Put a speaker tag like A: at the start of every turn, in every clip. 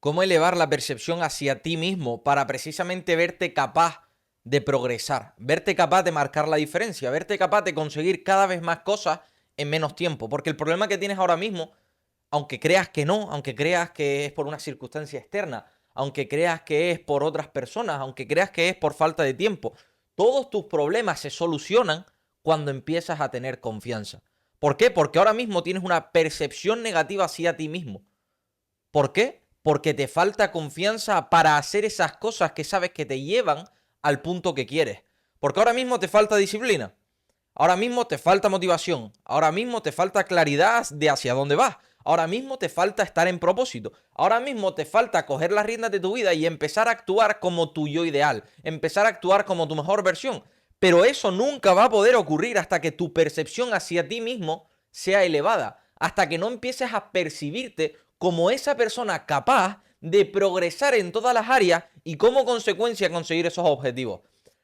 A: cómo elevar la percepción hacia ti mismo para precisamente verte capaz de progresar, verte capaz de marcar la diferencia, verte capaz de conseguir cada vez más cosas en menos tiempo. Porque el problema que tienes ahora mismo, aunque creas que no, aunque creas que es por una circunstancia externa, aunque creas que es por otras personas, aunque creas que es por falta de tiempo, todos tus problemas se solucionan cuando empiezas a tener confianza. ¿Por qué? Porque ahora mismo tienes una percepción negativa hacia ti mismo. ¿Por qué? Porque te falta confianza para hacer esas cosas que sabes que te llevan al punto que quieres. Porque ahora mismo te falta disciplina, ahora mismo te falta motivación, ahora mismo te falta claridad de hacia dónde vas, ahora mismo te falta estar en propósito, ahora mismo te falta coger las riendas de tu vida y empezar a actuar como tu yo ideal, empezar a actuar como tu mejor versión. Pero eso nunca va a poder ocurrir hasta que tu percepción hacia ti mismo sea elevada, hasta que no empieces a percibirte como esa persona capaz de progresar en todas las áreas y como consecuencia conseguir esos objetivos.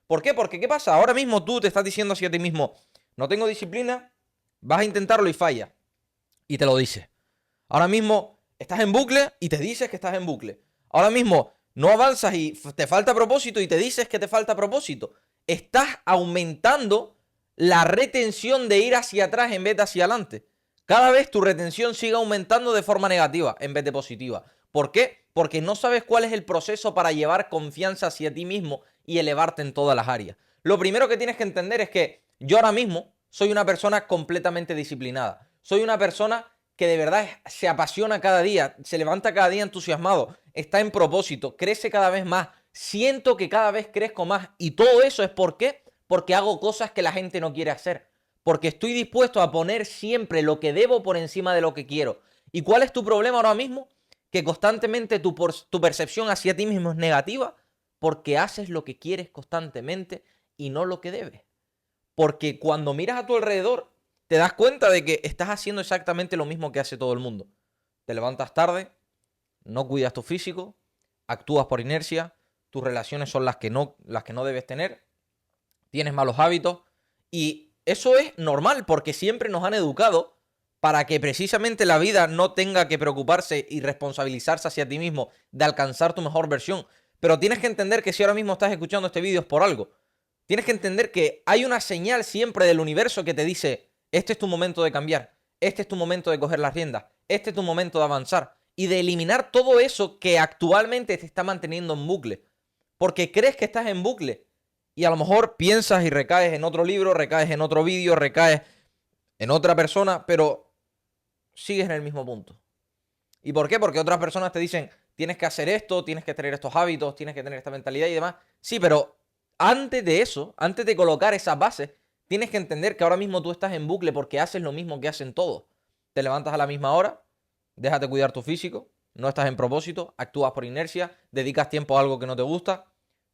A: ¿Por qué? Porque ¿qué pasa? Ahora mismo tú te estás diciendo hacia ti mismo, no tengo disciplina, vas a intentarlo y falla. Y te lo dices. Ahora mismo estás en bucle y te dices que estás en bucle. Ahora mismo no avanzas y te falta propósito y te dices que te falta propósito. Estás aumentando la retención de ir hacia atrás en vez de hacia adelante. Cada vez tu retención sigue aumentando de forma negativa en vez de positiva. ¿Por qué? Porque no sabes cuál es el proceso para llevar confianza hacia ti mismo y elevarte en todas las áreas. Lo primero que tienes que entender es que yo ahora mismo soy una persona completamente disciplinada. Soy una persona que de verdad se apasiona cada día, se levanta cada día entusiasmado, está en propósito, crece cada vez más, siento que cada vez crezco más y todo eso es ¿por qué? Porque hago cosas que la gente no quiere hacer, porque estoy dispuesto a poner siempre lo que debo por encima de lo que quiero. ¿Y cuál es tu problema ahora mismo? Que constantemente tu percepción hacia ti mismo es negativa porque haces lo que quieres constantemente y no lo que debes. Porque cuando miras a tu alrededor, te das cuenta de que estás haciendo exactamente lo mismo que hace todo el mundo. Te levantas tarde, no cuidas tu físico, actúas por inercia, tus relaciones son las que no debes tener, tienes malos hábitos y eso es normal porque siempre nos han educado para que precisamente la vida no tenga que preocuparse y responsabilizarse hacia ti mismo de alcanzar tu mejor versión. Pero tienes que entender que si ahora mismo estás escuchando este vídeo es por algo. Tienes que entender que hay una señal siempre del universo que te dice, este es tu momento de cambiar, este es tu momento de coger las riendas, este es tu momento de avanzar y de eliminar todo eso que actualmente te está manteniendo en bucle. Porque crees que estás en bucle y a lo mejor piensas y recaes en otro libro, recaes en otro vídeo, recaes en otra persona, pero sigues en el mismo punto. ¿Y por qué? Porque otras personas te dicen, tienes que hacer esto, tienes que tener estos hábitos, tienes que tener esta mentalidad y demás. Sí, pero antes de eso, antes de colocar esas bases, tienes que entender que ahora mismo tú estás en bucle porque haces lo mismo que hacen todos. Te levantas a la misma hora, déjate cuidar tu físico, no estás en propósito, actúas por inercia, dedicas tiempo a algo que no te gusta.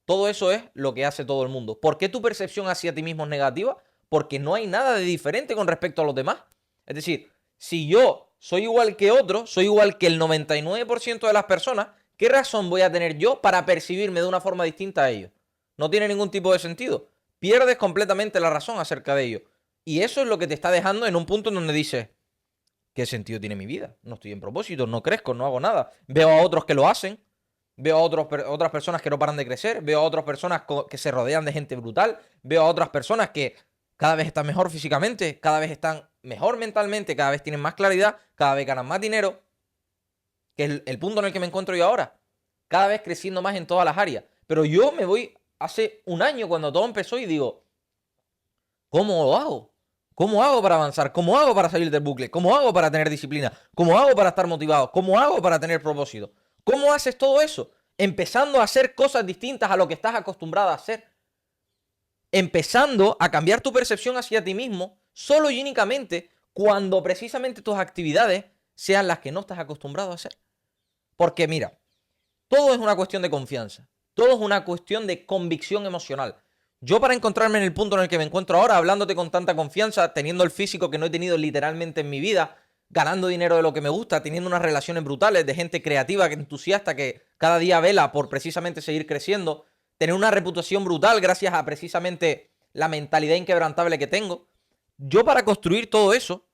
A: Todo eso es lo que hace todo el mundo. ¿Por qué tu percepción hacia ti mismo es negativa? Porque no hay nada de diferente con respecto a los demás. Es decir, si yo soy igual que otro, soy igual que el 99% de las personas, ¿qué razón voy a tener yo para percibirme de una forma distinta a ellos? No tiene ningún tipo de sentido. Pierdes completamente la razón acerca de ello. Y eso es lo que te está dejando en un punto en donde dices, ¿qué sentido tiene mi vida? No estoy en propósito, no crezco, no hago nada. Veo a otros que lo hacen, veo a otras personas que no paran de crecer, veo a otras personas que se rodean de gente brutal, veo a otras personas que cada vez están mejor físicamente, cada vez están mejor mentalmente, cada vez tienen más claridad, cada vez ganan más dinero, que es el punto en el que me encuentro yo ahora. Cada vez creciendo más en todas las áreas. Pero yo me voy hace un año cuando todo empezó y digo, ¿cómo lo hago? ¿Cómo hago para avanzar? ¿Cómo hago para salir del bucle? ¿Cómo hago para tener disciplina? ¿Cómo hago para estar motivado? ¿Cómo hago para tener propósito? ¿Cómo haces todo eso? Empezando a hacer cosas distintas a lo que estás acostumbrado a hacer. Empezando a cambiar tu percepción hacia ti mismo solo y únicamente cuando precisamente tus actividades sean las que no estás acostumbrado a hacer. Porque mira, todo es una cuestión de confianza. Todo es una cuestión de convicción emocional. Yo para encontrarme en el punto en el que me encuentro ahora, hablándote con tanta confianza, teniendo el físico que no he tenido literalmente en mi vida, ganando dinero de lo que me gusta, teniendo unas relaciones brutales de gente creativa, que entusiasta, que cada día vela por precisamente seguir creciendo, tener una reputación brutal gracias a precisamente la mentalidad inquebrantable que tengo. Yo para construir todo eso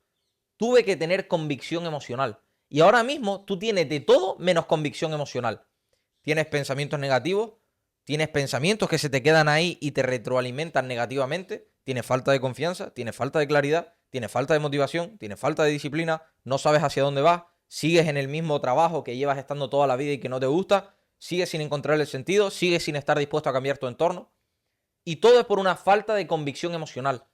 A: tuve que tener convicción emocional. Y ahora mismo tú tienes de todo menos convicción emocional. Tienes pensamientos negativos, tienes pensamientos que se te quedan ahí y te retroalimentan negativamente, tienes falta de confianza, tienes falta de claridad, tienes falta de motivación, tienes falta de disciplina, no sabes hacia dónde vas, sigues en el mismo trabajo que llevas estando toda la vida y que no te gusta, sigues sin encontrar el sentido, sigues sin estar dispuesto a cambiar tu entorno. Y todo es por una falta de convicción emocional.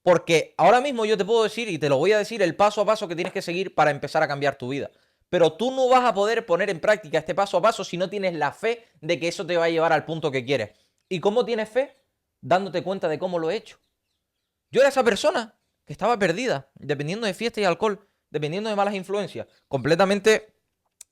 A: Porque ahora mismo yo te puedo decir, y te lo voy a decir, el paso a paso que tienes que seguir para empezar a cambiar tu vida. Pero tú no vas a poder poner en práctica este paso a paso si no tienes la fe de que eso te va a llevar al punto que quieres. ¿Y cómo tienes fe? Dándote cuenta de cómo lo he hecho. Yo era esa persona que estaba perdida, dependiendo de fiesta y alcohol, dependiendo de malas influencias, completamente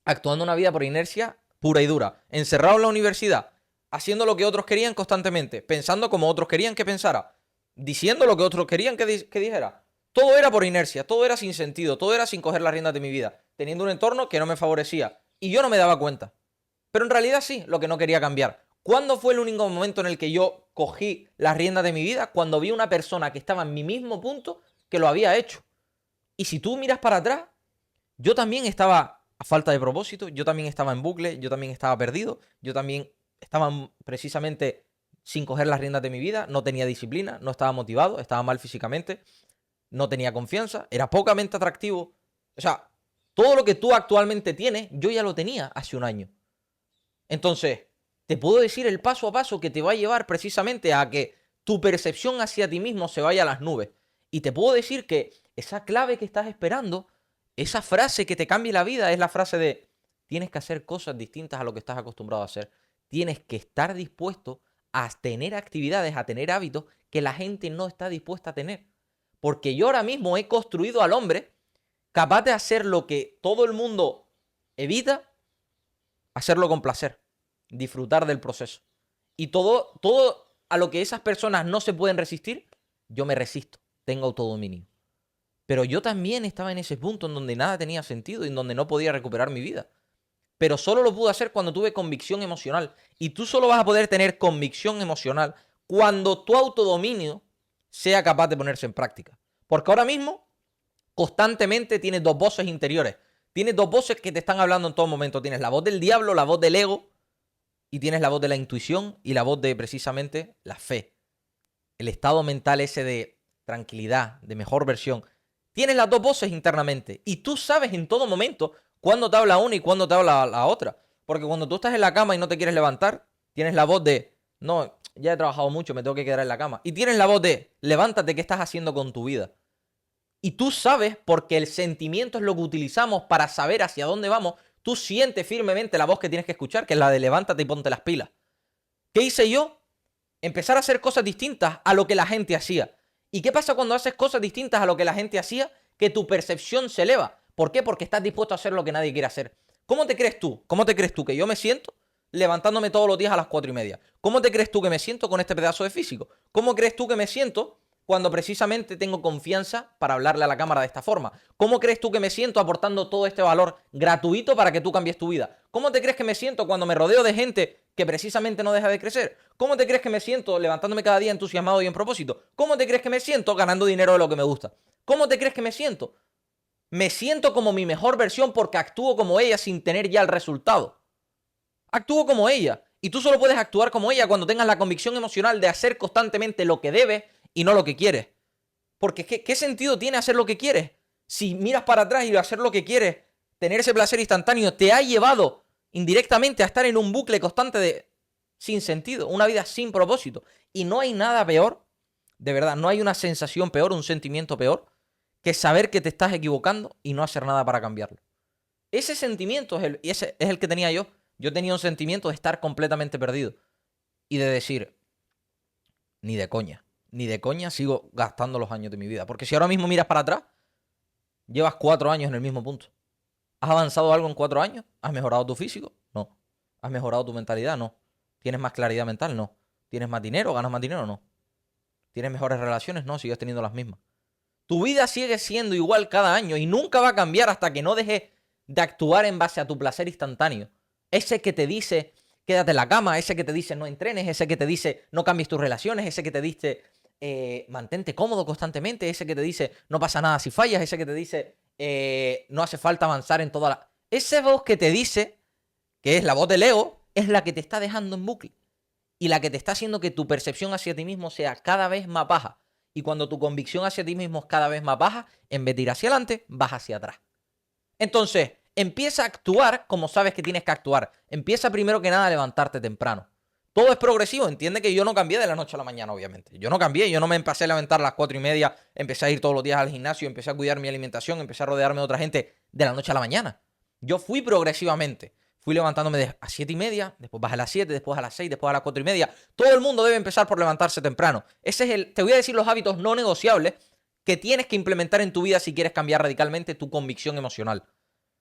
A: actuando una vida por inercia pura y dura, encerrado en la universidad, haciendo lo que otros querían constantemente, pensando como otros querían que pensara, diciendo lo que otros querían que dijera. Todo era por inercia, todo era sin sentido, todo era sin coger las riendas de mi vida, teniendo un entorno que no me favorecía. Y yo no me daba cuenta. Pero en realidad sí, lo que no quería cambiar. ¿Cuándo fue el único momento en el que yo cogí las riendas de mi vida? Cuando vi una persona que estaba en mi mismo punto que lo había hecho. Y si tú miras para atrás, yo también estaba a falta de propósito, yo también estaba en bucle, yo también estaba perdido, yo también estaba precisamente sin coger las riendas de mi vida, no tenía disciplina, no estaba motivado, estaba mal físicamente, no tenía confianza, era pocamente atractivo. O sea, todo lo que tú actualmente tienes, yo ya lo tenía hace un año. Entonces, te puedo decir el paso a paso que te va a llevar precisamente a que tu percepción hacia ti mismo se vaya a las nubes. Y te puedo decir que esa clave que estás esperando, esa frase que te cambie la vida, es la frase de tienes que hacer cosas distintas a lo que estás acostumbrado a hacer. Tienes que estar dispuesto a tener actividades, a tener hábitos que la gente no está dispuesta a tener. Porque yo ahora mismo he construido al hombre capaz de hacer lo que todo el mundo evita, hacerlo con placer, disfrutar del proceso. Y todo a lo que esas personas no se pueden resistir, yo me resisto, tengo autodominio. Pero yo también estaba en ese punto en donde nada tenía sentido y en donde no podía recuperar mi vida. Pero solo lo pude hacer cuando tuve convicción emocional. Y tú solo vas a poder tener convicción emocional cuando tu autodominio sea capaz de ponerse en práctica. Porque ahora mismo, constantemente tienes dos voces interiores. Tienes dos voces que te están hablando en todo momento. Tienes la voz del diablo, la voz del ego, y tienes la voz de la intuición y la voz de precisamente la fe. El estado mental ese de tranquilidad, de mejor versión. Tienes las dos voces internamente y tú sabes en todo momento cuándo te habla una y cuándo te habla la otra. Porque cuando tú estás en la cama y no te quieres levantar, tienes la voz de, no, ya he trabajado mucho, me tengo que quedar en la cama. Y tienes la voz de, levántate, ¿qué estás haciendo con tu vida? Y tú sabes, porque el sentimiento es lo que utilizamos para saber hacia dónde vamos, tú sientes firmemente la voz que tienes que escuchar, que es la de levántate y ponte las pilas. ¿Qué hice yo? Empezar a hacer cosas distintas a lo que la gente hacía. ¿Y qué pasa cuando haces cosas distintas a lo que la gente hacía? Que tu percepción se eleva. ¿Por qué? Porque estás dispuesto a hacer lo que nadie quiere hacer. ¿Cómo te crees tú? ¿Cómo te crees tú que yo me siento levantándome todos los días a las 4:30? ¿Cómo te crees tú que me siento con este pedazo de físico? ¿Cómo crees tú que me siento cuando precisamente tengo confianza para hablarle a la cámara de esta forma? ¿Cómo crees tú que me siento aportando todo este valor gratuito para que tú cambies tu vida? ¿Cómo te crees que me siento cuando me rodeo de gente que precisamente no deja de crecer? ¿Cómo te crees que me siento levantándome cada día entusiasmado y en propósito? ¿Cómo te crees que me siento ganando dinero de lo que me gusta? ¿Cómo te crees que me siento? Me siento como mi mejor versión porque actúo como ella sin tener ya el resultado. Actúo como ella. Y tú solo puedes actuar como ella cuando tengas la convicción emocional de hacer constantemente lo que debes y no lo que quieres. Porque ¿qué sentido tiene hacer lo que quieres? Si miras para atrás y hacer lo que quieres, tener ese placer instantáneo, te ha llevado indirectamente a estar en un bucle constante de sin sentido, una vida sin propósito. Y no hay nada peor, de verdad, no hay una sensación peor, un sentimiento peor, que saber que te estás equivocando y no hacer nada para cambiarlo. Ese sentimiento es el que tenía yo. Yo tenía un sentimiento de estar completamente perdido y de decir, ni de coña sigo gastando los años de mi vida. Porque si ahora mismo miras para atrás, llevas 4 años en el mismo punto. ¿Has avanzado algo en 4 años? ¿Has mejorado tu físico? No. ¿Has mejorado tu mentalidad? No. ¿Tienes más claridad mental? No. ¿Tienes más dinero? ¿Ganas más dinero? No. ¿Tienes mejores relaciones? No, sigues teniendo las mismas. Tu vida sigue siendo igual cada año y nunca va a cambiar hasta que no dejes de actuar en base a tu placer instantáneo. Ese que te dice, quédate en la cama, ese que te dice, no entrenes, ese que te dice, no cambies tus relaciones, ese que te dice, mantente cómodo constantemente, ese que te dice, no pasa nada si fallas, ese que te dice, no hace falta avanzar en toda la... Esa voz que te dice, que es la voz del ego, es la que te está dejando en bucle. Y la que te está haciendo que tu percepción hacia ti mismo sea cada vez más baja. Y cuando tu convicción hacia ti mismo es cada vez más baja, en vez de ir hacia adelante, vas hacia atrás. Entonces, empieza a actuar como sabes que tienes que actuar. Empieza primero que nada a levantarte temprano. Todo es progresivo. Entiende que yo no cambié de la noche a la mañana, obviamente. Yo no cambié. Yo no me empecé a levantar a las 4:30, empecé a ir todos los días al gimnasio, empecé a cuidar mi alimentación, empecé a rodearme de otra gente de la noche a la mañana. Yo fui progresivamente. Fui levantándome a 7:30, después bajé a las 7, después a las 6, después a las 4:30. Todo el mundo debe empezar por levantarse temprano. Ese es te voy a decir los hábitos no negociables que tienes que implementar en tu vida si quieres cambiar radicalmente tu convicción emocional.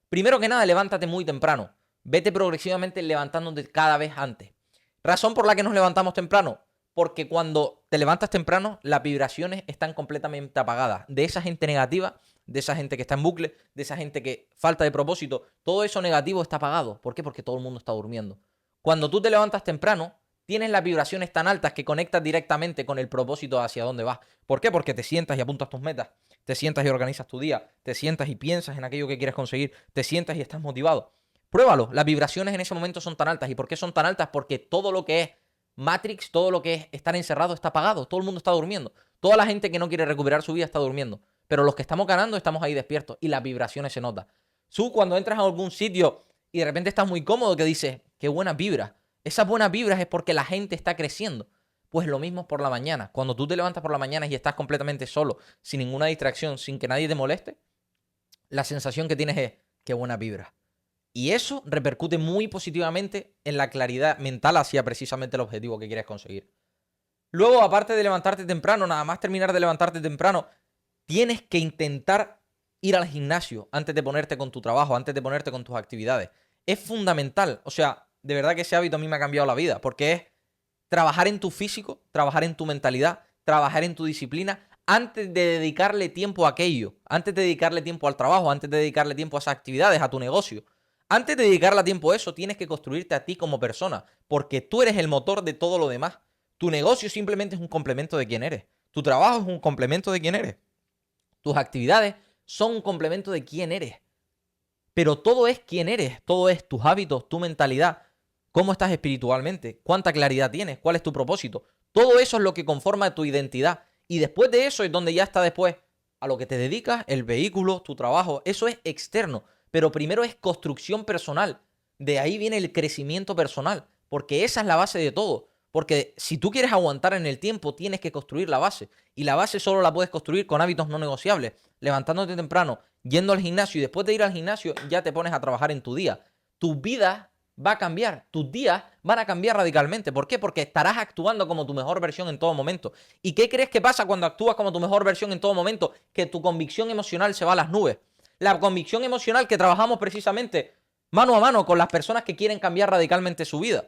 A: Primero que nada, levántate muy temprano. Vete progresivamente levantándote cada vez antes. Razón por la que nos levantamos temprano. Porque cuando te levantas temprano, las vibraciones están completamente apagadas. De esa gente negativa, de esa gente que está en bucle, de esa gente que falta de propósito, todo eso negativo está apagado. ¿Por qué? Porque todo el mundo está durmiendo. Cuando tú te levantas temprano, tienes las vibraciones tan altas que conectas directamente con el propósito hacia dónde vas. ¿Por qué? Porque te sientas y apuntas tus metas, te sientas y organizas tu día, te sientas y piensas en aquello que quieres conseguir, te sientas y estás motivado. Pruébalo, las vibraciones en ese momento son tan altas. ¿Y por qué son tan altas? Porque todo lo que es Matrix, todo lo que es estar encerrado está apagado, todo el mundo está durmiendo. Toda la gente que no quiere recuperar su vida está durmiendo. Pero los que estamos ganando estamos ahí despiertos y las vibraciones se notan. Tú cuando entras a algún sitio y de repente estás muy cómodo que dices, qué buenas vibras. Esas buenas vibras es porque la gente está creciendo. Pues lo mismo es por la mañana. Cuando tú te levantas por la mañana y estás completamente solo, sin ninguna distracción, sin que nadie te moleste, la sensación que tienes es, qué buena vibra. Y eso repercute muy positivamente en la claridad mental hacia precisamente el objetivo que quieres conseguir. Luego, aparte de levantarte temprano, nada más terminar de levantarte temprano, tienes que intentar ir al gimnasio antes de ponerte con tu trabajo, antes de ponerte con tus actividades. Es fundamental. O sea, de verdad que ese hábito a mí me ha cambiado la vida, porque es trabajar en tu físico, trabajar en tu mentalidad, trabajar en tu disciplina, antes de dedicarle tiempo a aquello, antes de dedicarle tiempo al trabajo, antes de dedicarle tiempo a esas actividades, a tu negocio. Antes de dedicarle tiempo a eso, tienes que construirte a ti como persona, porque tú eres el motor de todo lo demás. Tu negocio simplemente es un complemento de quién eres. Tu trabajo es un complemento de quién eres. Tus actividades son un complemento de quién eres. Pero todo es quién eres, todo es tus hábitos, tu mentalidad, cómo estás espiritualmente, cuánta claridad tienes, cuál es tu propósito. Todo eso es lo que conforma tu identidad. Y después de eso es donde ya está después a lo que te dedicas, el vehículo, tu trabajo. Eso es externo. Pero primero es construcción personal. De ahí viene el crecimiento personal. Porque esa es la base de todo. Porque si tú quieres aguantar en el tiempo, tienes que construir la base. Y la base solo la puedes construir con hábitos no negociables. Levantándote temprano, yendo al gimnasio y después de ir al gimnasio ya te pones a trabajar en tu día. Tu vida va a cambiar. Tus días van a cambiar radicalmente. ¿Por qué? Porque estarás actuando como tu mejor versión en todo momento. ¿Y qué crees que pasa cuando actúas como tu mejor versión en todo momento? Que tu convicción emocional se va a las nubes. La convicción emocional que trabajamos precisamente mano a mano con las personas que quieren cambiar radicalmente su vida.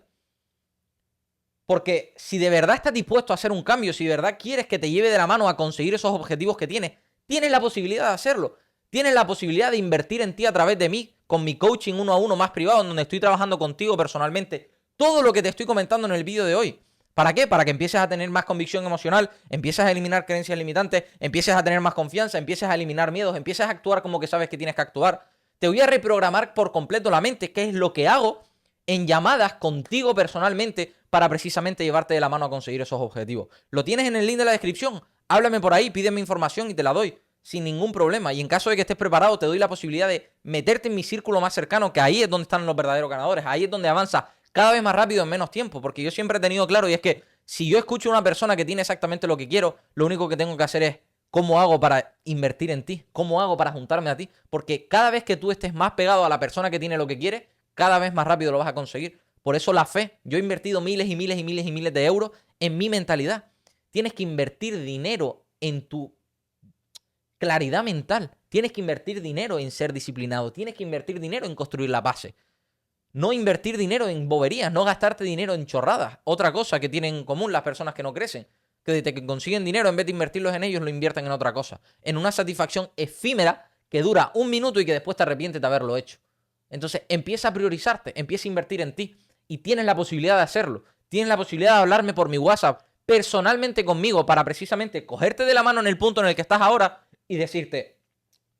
A: Porque si de verdad estás dispuesto a hacer un cambio, si de verdad quieres que te lleve de la mano a conseguir esos objetivos que tienes, tienes la posibilidad de hacerlo. Tienes la posibilidad de invertir en ti a través de mí, con mi coaching 1-a-1 más privado, en donde estoy trabajando contigo personalmente. Todo lo que te estoy comentando en el vídeo de hoy. ¿Para qué? Para que empieces a tener más convicción emocional, empieces a eliminar creencias limitantes, empieces a tener más confianza, empieces a eliminar miedos, empieces a actuar como que sabes que tienes que actuar. Te voy a reprogramar por completo la mente, que es lo que hago en llamadas contigo personalmente para precisamente llevarte de la mano a conseguir esos objetivos. Lo tienes en el link de la descripción. Háblame por ahí, pídeme información y te la doy sin ningún problema. Y en caso de que estés preparado, te doy la posibilidad de meterte en mi círculo más cercano, que ahí es donde están los verdaderos ganadores. Ahí es donde avanza cada vez más rápido en menos tiempo, porque yo siempre he tenido claro, y es que si yo escucho a una persona que tiene exactamente lo que quiero, lo único que tengo que hacer es cómo hago para invertir en ti, cómo hago para juntarme a ti, porque cada vez que tú estés más pegado a la persona que tiene lo que quiere, cada vez más rápido lo vas a conseguir. Por eso la fe. Yo he invertido miles y miles y miles y miles de euros en mi mentalidad. Tienes que invertir dinero en tu claridad mental. Tienes que invertir dinero en ser disciplinado. Tienes que invertir dinero en construir la base. No invertir dinero en boberías, no gastarte dinero en chorradas. Otra cosa que tienen en común las personas que no crecen, que desde que consiguen dinero, en vez de invertirlos en ellos, lo invierten en otra cosa. En una satisfacción efímera que dura un minuto y que después te arrepientes de haberlo hecho. Entonces empieza a priorizarte, empieza a invertir en ti y tienes la posibilidad de hacerlo. Tienes la posibilidad de hablarme por mi WhatsApp personalmente conmigo para precisamente cogerte de la mano en el punto en el que estás ahora y decirte,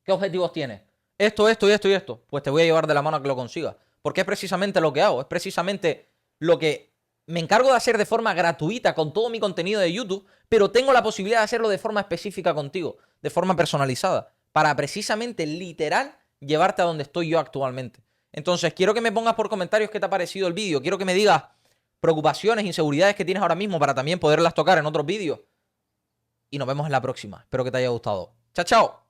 A: ¿Qué objetivos tienes? Esto, esto y esto y esto. Pues te voy a llevar de la mano a que lo consigas. Porque es precisamente lo que hago. Es precisamente lo que me encargo de hacer de forma gratuita con todo mi contenido de YouTube, pero tengo la posibilidad de hacerlo de forma específica contigo, de forma personalizada, para precisamente, literal, llevarte a donde estoy yo actualmente. Entonces, quiero que me pongas por comentarios qué te ha parecido el vídeo. Quiero que me digas preocupaciones, inseguridades que tienes ahora mismo para también poderlas tocar en otros vídeos. Y nos vemos en la próxima. Espero que te haya gustado. ¡Chao, chao!